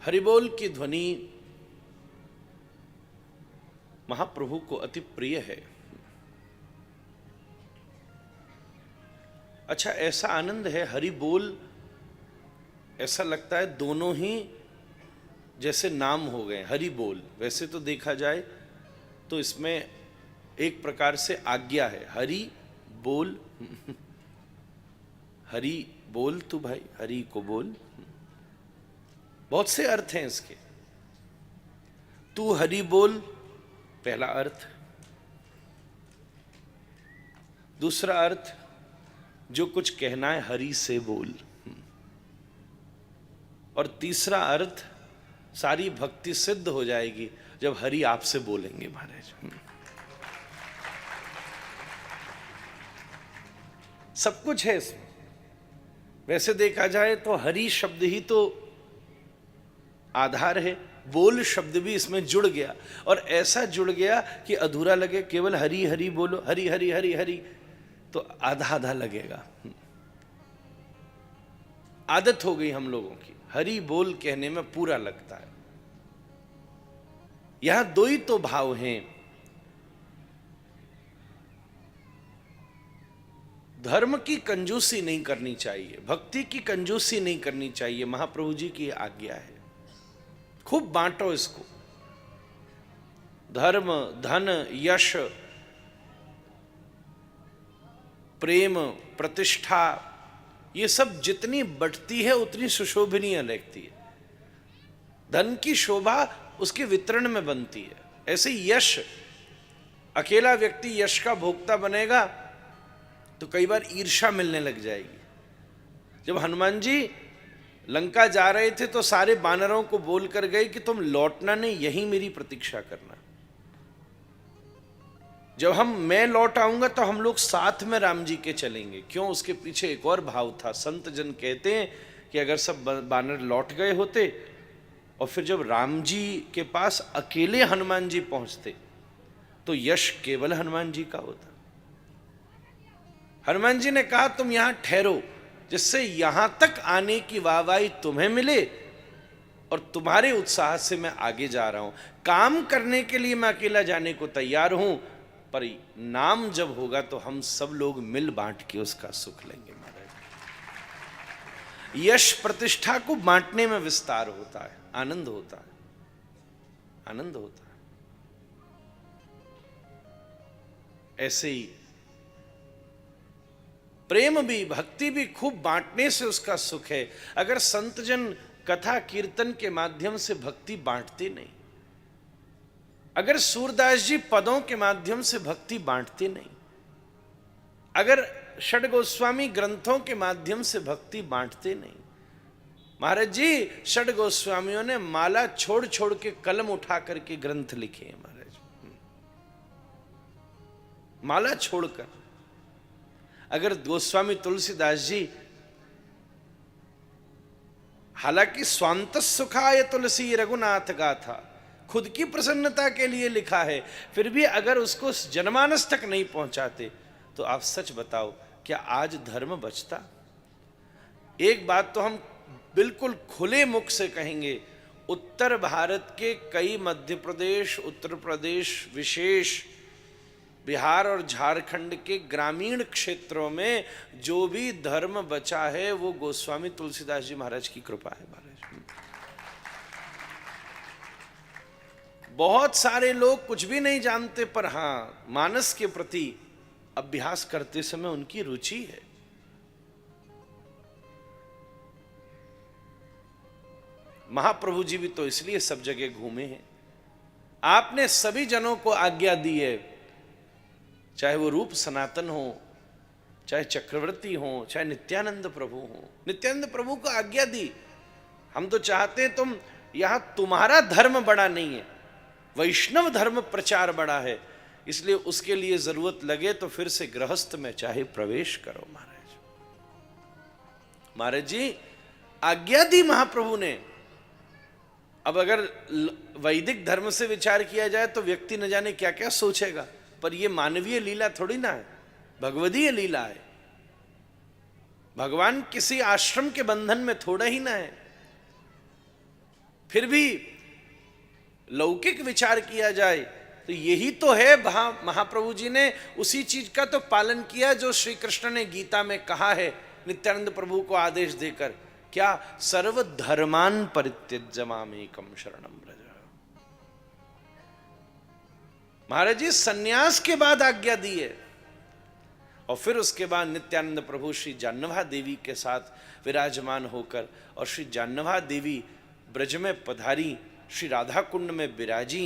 हरिबोल की ध्वनि महाप्रभु को अति प्रिय है। अच्छा, ऐसा आनंद है हरि बोल, ऐसा लगता है दोनों ही जैसे नाम हो गए हरि बोल। वैसे तो देखा जाए तो इसमें एक प्रकार से आज्ञा है, हरि बोल हरि बोल तू भाई, हरि को बोल। बहुत से अर्थ हैं इसके। तू हरि बोल पहला अर्थ, दूसरा अर्थ जो कुछ कहना है हरि से बोल, और तीसरा अर्थ सारी भक्ति सिद्ध हो जाएगी जब हरि आपसे बोलेंगे महाराज। सब कुछ है इसमें। वैसे देखा जाए तो हरि शब्द ही तो आधार है, बोल शब्द भी इसमें जुड़ गया, और ऐसा जुड़ गया कि अधूरा लगे। केवल हरि हरि बोलो, हरि हरि हरि हरि, तो आधा आधा लगेगा। आदत हो गई हम लोगों की, हरि बोल कहने में पूरा लगता है। यहां दो ही तो भाव हैं, धर्म की कंजूसी नहीं करनी चाहिए, भक्ति की कंजूसी नहीं करनी चाहिए। महाप्रभु जी की आज्ञा है, खूब बांटो इसको। धर्म, धन, यश, प्रेम, प्रतिष्ठा, ये सब जितनी बढ़ती है उतनी सुशोभनीय लगती है। धन की शोभा उसके वितरण में बनती है। ऐसे यश, अकेला व्यक्ति यश का भोक्ता बनेगा तो कई बार ईर्ष्या मिलने लग जाएगी। जब हनुमान जी लंका जा रहे थे तो सारे बानरों को बोल कर गए कि तुम लौटना नहीं, यहीं मेरी प्रतीक्षा करना। जब मैं लौट आऊंगा तो हम लोग साथ में राम जी के चलेंगे। क्यों? उसके पीछे एक और भाव था। संत जन कहते हैं कि अगर सब बानर लौट गए होते और फिर जब राम जी के पास अकेले हनुमान जी पहुंचते तो यश केवल हनुमान जी का होता। हनुमान जी ने कहा तुम यहां ठहरो, जिससे यहां तक आने की वाहवाही तुम्हें मिले और तुम्हारे उत्साह से मैं आगे जा रहा हूं। काम करने के लिए मैं अकेला जाने को तैयार हूं, पर नाम जब होगा तो हम सब लोग मिल बांट के उसका सुख लेंगे महाराज। यश प्रतिष्ठा को बांटने में विस्तार होता है, आनंद होता है, आनंद होता है। ऐसे ही प्रेम भी, भक्ति भी खूब बांटने से उसका सुख है। अगर संत जन कथा कीर्तन के माध्यम से भक्ति बांटते नहीं, अगर सूरदास जी पदों के माध्यम से भक्ति बांटते नहीं, अगर षड गोस्वामी ग्रंथों के माध्यम से भक्ति बांटते नहीं। महाराज जी, षड गोस्वामियों ने माला छोड़ छोड़ के कलम उठा करके ग्रंथ लिखे हैं महाराज, माला छोड़कर। अगर गोस्वामी तुलसीदास जी, हालांकि स्वांत सुखाय तुलसी रघुनाथ गाथा, खुद की प्रसन्नता के लिए लिखा है, फिर भी अगर उसको जनमानस तक नहीं पहुंचाते तो आप सच बताओ क्या आज धर्म बचता? एक बात तो हम बिल्कुल खुले मुख से कहेंगे, उत्तर भारत के कई, मध्य प्रदेश, उत्तर प्रदेश, विशेष बिहार और झारखंड के ग्रामीण क्षेत्रों में जो भी धर्म बचा है वो गोस्वामी तुलसीदास जी महाराज की कृपा है महाराज। बहुत सारे लोग कुछ भी नहीं जानते, पर हां, मानस के प्रति अभ्यास करते समय उनकी रुचि है। महाप्रभु जी भी तो इसलिए सब जगह घूमे हैं। आपने सभी जनों को आज्ञा दी है, चाहे वो रूप सनातन हो, चाहे चक्रवर्ती हो, चाहे नित्यानंद प्रभु हो। नित्यानंद प्रभु को आज्ञा दी, हम तो चाहते हैं तुम यहां, तुम्हारा धर्म बड़ा नहीं है, वैष्णव धर्म प्रचार बड़ा है, इसलिए उसके लिए जरूरत लगे तो फिर से गृहस्थ में चाहे प्रवेश करो महाराज। महाराज जी आज्ञा दी महाप्रभु ने। अब अगर वैदिक धर्म से विचार किया जाए तो व्यक्ति न जाने क्या क्या सोचेगा, पर यह मानवीय लीला थोड़ी ना है, भगवदीय लीला है। भगवान किसी आश्रम के बंधन में थोड़ा ही ना है। फिर भी लौकिक विचार किया जाए तो यही तो है। महाप्रभु जी ने उसी चीज का तो पालन किया जो श्री कृष्ण ने गीता में कहा है नित्यानंद प्रभु को आदेश देकर, क्या? सर्वधर्मान परित्यज्य मामेकं शरणं व्रज। महाराज जी सन्यास के बाद आज्ञा दी है, और फिर उसके बाद नित्यानंद प्रभु श्री जाह्नवा देवी के साथ विराजमान होकर, और श्री जाह्नवा देवी ब्रज में पधारी, श्री राधा कुंड में विराजी,